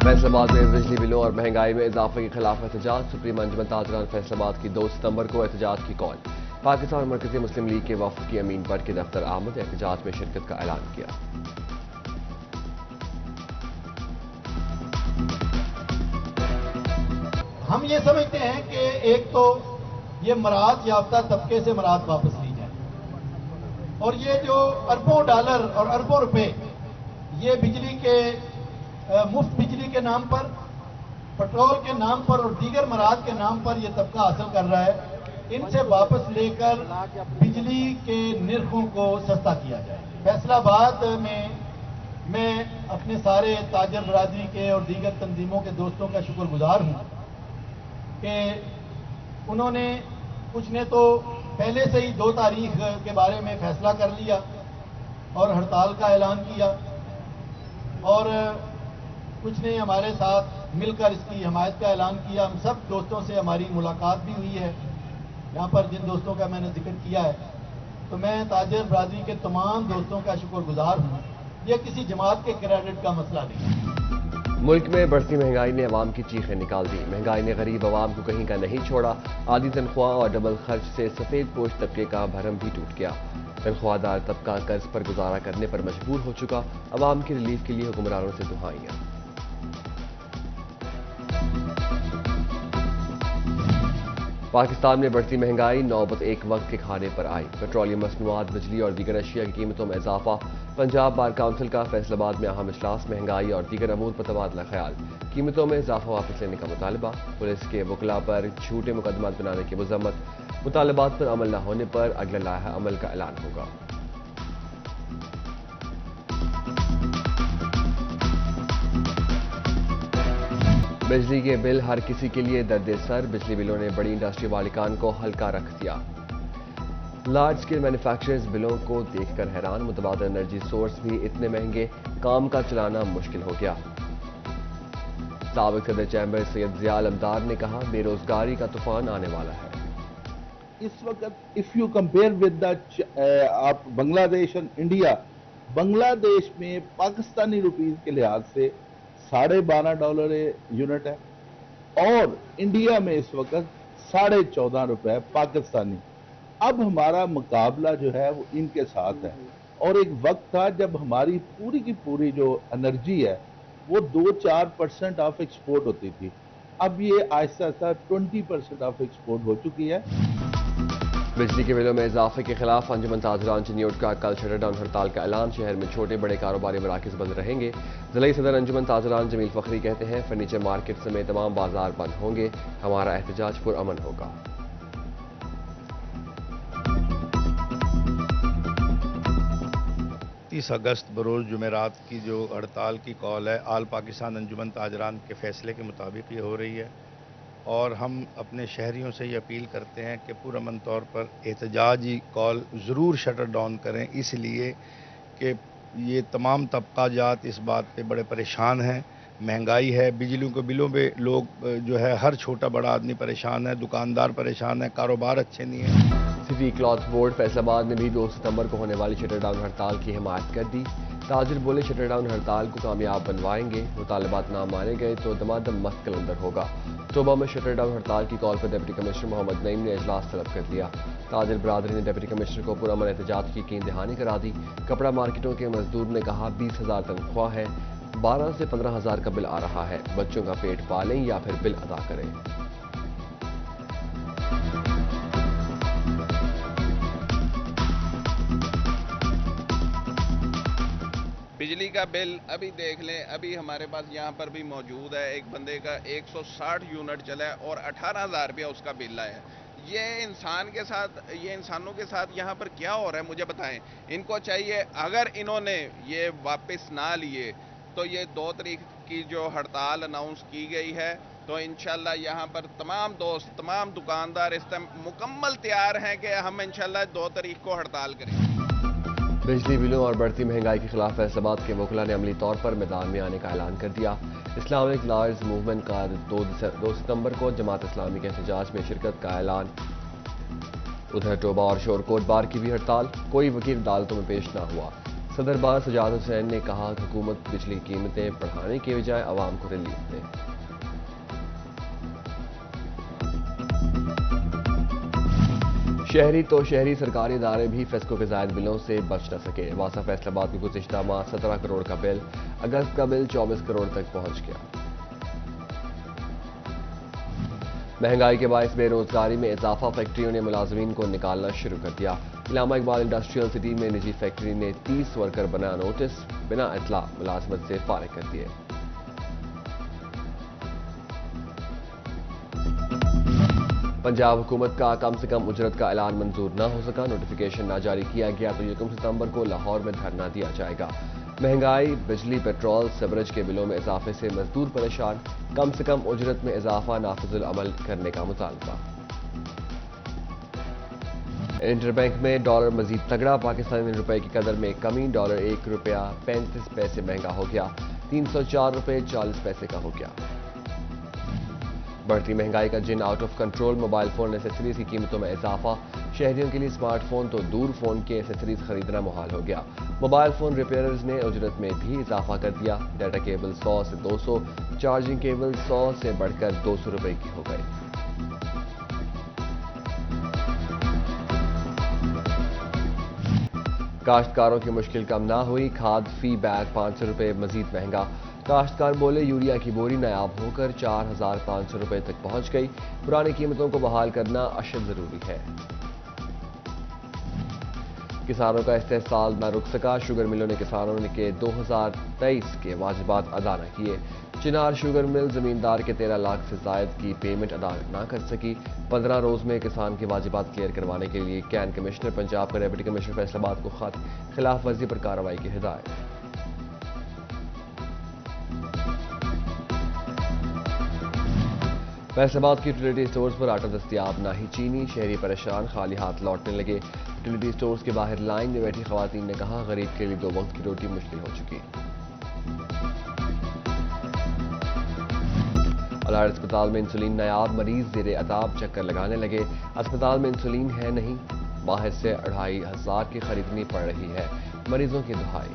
فیصل آباد میں بجلی بلوں اور مہنگائی میں اضافے کے خلاف احتجاج، سپریم انجمن تاجران فیصل آباد کی 2 ستمبر کو احتجاج کی کال۔ پاکستان مرکزی مسلم لیگ کے وفد کی امین پر کے دفتر آمد، احتجاج میں شرکت کا اعلان کیا۔ ہم یہ سمجھتے ہیں کہ ایک تو یہ مراد یافتہ طبقے سے مراد واپس لی جائے، اور یہ جو اربوں ڈالر اور اربوں روپے یہ بجلی کے مفت بجلی کے نام پر، پٹرول کے نام پر اور دیگر مراد کے نام پر یہ طبقہ حاصل کر رہا ہے، ان سے واپس لے کر بجلی کے نرخوں کو سستا کیا جائے۔ فیصل آباد میں اپنے سارے تاجر برادری کے اور دیگر تنظیموں کے دوستوں کا شکر گزار ہوں کہ انہوں نے کچھ نے تو پہلے سے ہی 2 تاریخ کے بارے میں فیصلہ کر لیا اور ہڑتال کا اعلان کیا، اور کچھ نے ہمارے ساتھ مل کر اس کی حمایت کا اعلان کیا۔ ہم سب دوستوں سے ہماری ملاقات بھی ہوئی ہے، یہاں پر جن دوستوں کا میں نے ذکر کیا ہے، تو میں تاجر برادری کے تمام دوستوں کا شکر گزار ہوں۔ یہ کسی جماعت کے کریڈٹ کا مسئلہ نہیں۔ ملک میں بڑھتی مہنگائی نے عوام کی چیخیں نکال دی۔ مہنگائی نے غریب عوام کو کہیں کا نہیں چھوڑا، آدھی تنخواہ اور ڈبل خرچ سے سفید پوش طبقے کا بھرم بھی ٹوٹ گیا۔ تنخواہ دار طبقہ قرض پر گزارا کرنے پر مجبور ہو چکا، عوام کی ریلیف کے لیے حکمرانوں سے دعائیاں۔ پاکستان میں بڑھتی مہنگائی نوبت ایک وقت کے کھانے پر آئی۔ پیٹرولیم مصنوعات، بجلی اور دیگر اشیاء کی قیمتوں میں اضافہ۔ پنجاب بار کونسل کا فیصل آباد میں اہم اجلاس، مہنگائی اور دیگر امور پر تبادلہ خیال۔ قیمتوں میں اضافہ واپس لینے کا مطالبہ، پولیس کے وکلاء پر جھوٹے مقدمات بنانے کی مذمت۔ مطالبات پر عمل نہ ہونے پر اگلا لائحہ عمل کا اعلان ہوگا۔ بجلی کے بل ہر کسی کے لیے درد سر، بجلی بلوں نے بڑی انڈسٹری مالکان کو ہلکا رکھ دیا۔ لارج اسکیل مینوفیکچررز بلوں کو دیکھ کر حیران، متبادل انرجی سورس بھی اتنے مہنگے، کام کا چلانا مشکل ہو گیا۔ سابق صدر چیمبر سید ضیاء علمدار نے کہا، بے روزگاری کا طوفان آنے والا ہے۔ اس وقت اف یو کمپیئر ود آپ بنگلہ دیش اور انڈیا، بنگلہ دیش میں پاکستانی روپیز کے لحاظ سے $12.5 یونٹ ہے، اور انڈیا میں اس وقت $14.5 پاکستانی۔ اب ہمارا مقابلہ جو ہے وہ ان کے ساتھ ہے، اور ایک وقت تھا جب ہماری پوری کی پوری جو انرجی ہے وہ 2-4% آف ایکسپورٹ ہوتی تھی، اب یہ آہستہ آہستہ 20% آف ایکسپورٹ ہو چکی ہے۔ بجلی کے بلوں میں اضافے کے خلاف انجمن تاجران چنیوٹ کا کل شٹر ڈاؤن ہڑتال کا اعلان، شہر میں چھوٹے بڑے کاروباری مراکز بند رہیں گے۔ ضلعی صدر انجمن تاجران جمیل فخری کہتے ہیں، فرنیچر مارکیٹ سمیت تمام بازار بند ہوں گے، ہمارا احتجاج پرامن ہوگا۔ 30 اگست بروز جمعرات کی جو ہڑتال کی کال ہے، آل پاکستان انجمن تاجران کے فیصلے کے مطابق یہ ہو رہی ہے، اور ہم اپنے شہریوں سے یہ اپیل کرتے ہیں کہ پرامن طور پر احتجاجی کال ضرور شٹر ڈاؤن کریں، اس لیے کہ یہ تمام طبقہ جات اس بات پہ بڑے پریشان ہیں۔ مہنگائی ہے، بجلیوں کے بلوں پہ لوگ جو ہے ہر چھوٹا بڑا آدمی پریشان ہے، دکاندار پریشان ہے، کاروبار اچھے نہیں ہیں۔ سٹی کلاتھ بورڈ فیصل آباد نے بھی 2 ستمبر کو ہونے والی شٹر ڈاؤن ہڑتال کی حمایت کر دی۔ تاجر بولے، شٹر ڈاؤن ہڑتال کو کامیاب بنوائیں گے، مطالبات نہ مانے گئے تو دمادم مست کلندر ہوگا۔ صوبہ میں شٹر ڈاؤن ہڑتال کی کال پر ڈپٹی کمشنر محمد نعیم نے اجلاس طلب کر لیا۔ تاجر برادری نے ڈپٹی کمشنر کو پرامن احتجاج کی یقین دہانی کرا دی۔ کپڑا مارکیٹوں کے مزدور نے کہا، 20,000 تنخواہ ہے، 12 سے 15,000 کا بل آ رہا ہے، بچوں کا پیٹ پالیں یا پھر بل ادا کریں۔ بجلی کا بل ابھی دیکھ لیں، ابھی ہمارے پاس یہاں پر بھی موجود ہے، ایک بندے کا 160 یونٹ چلا ہے اور 18,000 روپیہ اس کا بل آیا ہے۔ یہ انسانوں کے ساتھ یہاں پر کیا ہو رہا ہے مجھے بتائیں۔ ان کو چاہیے، اگر انہوں نے یہ واپس نہ لیے تو یہ 2 تاریخ کی جو ہڑتال اناؤنس کی گئی ہے، تو انشاءاللہ یہاں پر تمام دوست، تمام دکاندار اس ٹائم مکمل تیار ہیں کہ ہم انشاءاللہ 2 تاریخ کو ہڑتال کریں گے۔ بجلی بلوں اور بڑھتی مہنگائی کے خلاف فیصل آباد کے وکلاء نے عملی طور پر میدان میں آنے کا اعلان کر دیا۔ اسلامک لائرز موومنٹ کا 2 ستمبر کو جماعت اسلامی کے احتجاج میں شرکت کا اعلان۔ ادھر ٹوبہ اور شورکوٹ بار کی بھی ہڑتال، کوئی وکیل عدالتوں میں پیش نہ ہوا۔ صدر بار سجاد حسین نے کہا کہ حکومت بجلی کی قیمتیں بڑھانے کے بجائے عوام کو ریلیف دے۔ شہری تو شہری سرکاری ادارے بھی فیسکو کے زائد بلوں سے بچ نہ سکے۔ واسا فیصل آباد میں گزشتہ ماہ 17 کروڑ کا بل، اگست کا بل 24 کروڑ تک پہنچ گیا۔ مہنگائی کے باعث بے روزگاری میں اضافہ، فیکٹریوں نے ملازمین کو نکالنا شروع کر دیا۔ علامہ اقبال انڈسٹریل سٹی میں نجی فیکٹری نے 30 ورکر بنا نوٹس، بنا اطلاع ملازمت سے فارغ کر دیے۔ پنجاب حکومت کا کم سے کم اجرت کا اعلان منظور نہ ہو سکا، نوٹیفیکیشن نہ جاری کیا گیا تو 1 ستمبر کو لاہور میں دھرنا دیا جائے گا۔ مہنگائی، بجلی، پیٹرول، سیوریج کے بلوں میں اضافے سے مزدور پریشان، کم سے کم اجرت میں اضافہ نافذ العمل کرنے کا مطالبہ۔ انٹر بینک میں ڈالر مزید تگڑا، پاکستانی روپے کی قدر میں کمی، ڈالر 1 روپیہ 35 پیسے مہنگا ہو گیا، 304 روپے 40 پیسے کا ہو گیا۔ بڑھتی مہنگائی کا جن out of control, mobile phone accessories کی قیمتوں میں اضافہ، شہریوں کے لیے اسمارٹ فون تو دور، فون کے ایسیسریز خریدنا محال ہو گیا۔ موبائل فون ریپیئرز نے اجرت میں بھی اضافہ کر دیا، ڈیٹا کیبل 100 سے 200، چارجنگ کیبل 100 سے بڑھ کر 200 روپے کی ہو گئی۔ کاشتکاروں کی مشکل کم نہ ہوئی، کھاد فی بیگ 500 روپے مزید مہنگا، کاشتکار بولے یوریا کی بوری نایاب ہو کر 4500 روپے تک پہنچ گئی، پرانی قیمتوں کو بحال کرنا اشد ضروری ہے۔ کسانوں کا استحصال نہ رک سکا، شوگر ملوں نے کسانوں کے 2023 کے واجبات ادا نہ کیے، چنار شوگر مل زمیندار کے 13 لاکھ سے زائد کی پیمنٹ ادا نہ کر سکی، 15 روز میں کسان کے واجبات کلیئر کروانے کے لیے کین کمشنر پنجاب کا ڈپٹی کمشنر فیصل آباد کو خط، خلاف ورزی پر کارروائی کی ہدایت۔ فیصل آباد کی یوٹیلیٹی سٹورز پر آٹا دستیاب نہ ہی چینی، شہری پریشان، خالی ہاتھ لوٹنے لگے، یوٹیلیٹی سٹورز کے باہر لائن میں بیٹھی خواتین نے کہا غریب کے لیے 2 وقت کی روٹی مشکل ہو چکی۔ الہیار اسپتال میں انسولین نایاب، مریض زیر عذاب چکر لگانے لگے، اسپتال میں انسولین ہے نہیں، باہر سے 2500 کی خریدنی پڑ رہی ہے، مریضوں کی دہائی۔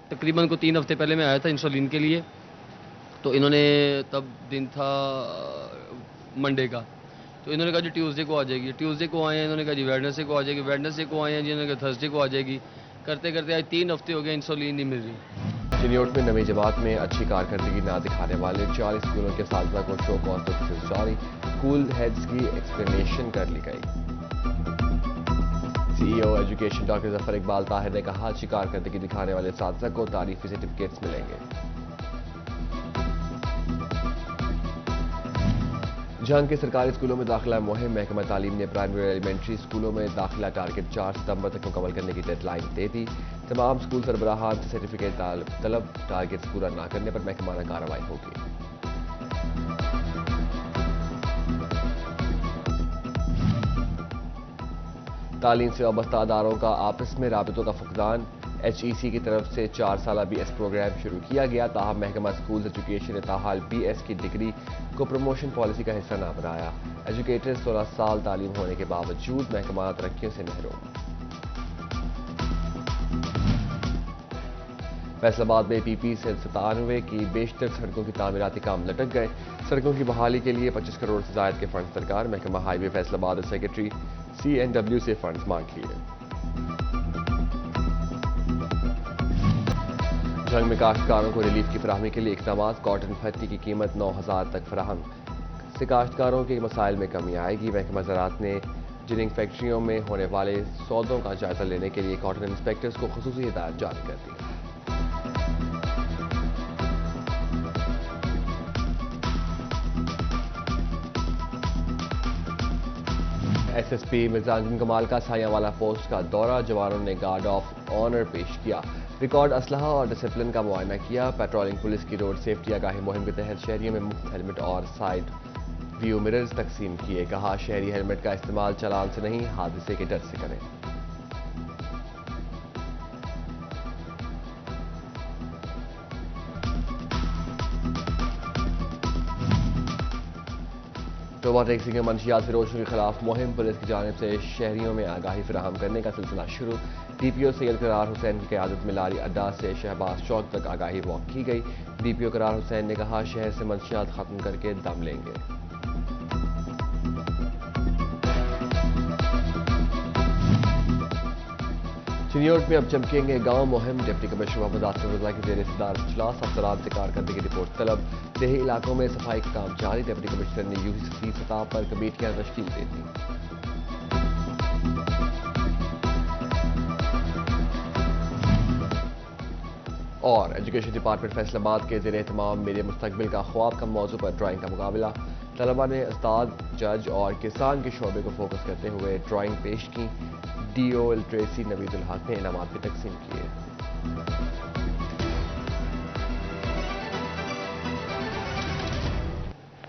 تقریباً کو 3 ہفتے پہلے میں آیا تھا انسولین کے لیے، تو انہوں نے تب دن تھا منڈے کا، تو انہوں نے کہا جی ٹیوزڈے کو آ جائے گی، ٹیوزڈے کو آئے ہیں، انہوں نے کہا جی ویڈنسڈے کو آ جائے گی، ویڈنسڈے کو آئے ہیں جی، انہوں نے کہا تھرسڈے کو آ جائے گی، کرتے کرتے آج 3 ہفتے ہو گئے انسولین نہیں مل رہی۔ چنیوٹ میں 9ویں جماعت میں اچھی کارکردگی نہ دکھانے والے 40 اسکولوں کے اساتذہ کو شو کاز نوٹسز جاری، اسکول ہیڈز کی ایکسپلینیشن کر لی گئی۔ سی ای او ایجوکیشن ڈاکٹر ظفر اقبال طاہر نے کہا اچھی کارکردگی دکھانے والے اساتذہ کو تعریفی سرٹیفکیٹس ملیں گے۔ جھنگ کے سرکاری اسکولوں میں داخلہ مہم، محکمہ تعلیم نے پرائمری اور ایلیمنٹری اسکولوں میں داخلہ ٹارگٹ 4 ستمبر تک مکمل کرنے کی ڈیڈ لائن دے دی، تمام اسکول سربراہان سے سرٹیفکیٹ طلب، ٹارگٹس پورا نہ کرنے پر محکمانہ کارروائی ہوگی۔ تعلیم سے وابستہ اداروں کا آپس میں رابطوں کا فقدان، ایچ ای سی کی طرف سے 4 سالہ بی ایس پروگرام شروع کیا گیا، تاہم محکمہ اسکولز ایجوکیشن نے تاحال بی ایس کی ڈگری کو پروموشن پالیسی کا حصہ نہ بنایا، ایجوکیٹر 16 سال تعلیم ہونے کے باوجود محکمہ ترقیوں سے محروم۔ فیصل آباد میں پی پی سے 97 کی بیشتر سڑکوں کی تعمیراتی کام لٹک گئے، سڑکوں کی بحالی کے لیے 25 کروڑ سے زائد کے فنڈز درکار، محکمہ ہائی وے فیصل آباد اور سیکرٹری سی این ڈبلیو سے فنڈز مانگ لیے۔ جھنگ میں کاشتکاروں کو ریلیف کی فراہمی کے لیے اقدامات، کاٹن پھتی کی قیمت 9000 تک فراہم سے کاشتکاروں کے مسائل میں کمی آئے گی، محکمہ زراعت نے جننگ فیکٹریوں میں ہونے والے سودوں کا جائزہ لینے کے لیے کاٹن انسپیکٹرز کو خصوصی ہدایت جاری کر دی۔ ایس ایس پی مرزا انجم کمال کا سایہ والا پوسٹ کا دورہ، جوانوں نے گارڈ آف آنر پیش کیا، ریکارڈ اسلحہ اور ڈسپلن کا معائنہ کیا، پیٹرولنگ پولیس کی روڈ سیفٹی آگاہی مہم کے تحت شہریوں میں مفت ہیلمٹ اور سائیڈ ویو مررز تقسیم کیے، کہا شہری ہیلمٹ کا استعمال چلان سے نہیں حادثے کے ڈر سے کریں۔ اکتوبر ٹیکسی کے منشیات فروشوں کے خلاف مہم پولیس کی جانب سے شہریوں میں آگاہی فراہم کرنے کا سلسلہ شروع ڈی پی او سید قرار حسین کی قیادت میں لاری اڈا سے شہباز چوک تک آگاہی واک کی گئی ڈی پی او قرار حسین نے کہا شہر سے منشیات ختم کر کے دم لیں گے چنیوٹ میں اب چمکیں گے گاؤں مہم ڈپٹی کمشنر محمد آصف رضا کی زیر صدارت اجلاس افسران سے کارکردگی رپورٹ طلب دیہی علاقوں میں صفائی کا کام جاری ڈپٹی کمشنر نے یو سی سطح پر کمیٹیاں تشکیل دے دی اور ایجوکیشن ڈپارٹمنٹ فیصل آباد کے زیر اہتمام میرے مستقبل کا خواب کا موضوع پر ڈرائنگ کا مقابلہ طلبہ نے استاد جج اور کسان کے شعبے کو فوکس کرتے ہوئے ڈرائنگ پیش کی ڈی او الٹریسی نوید الحق نے انعامات بھی تقسیم کیے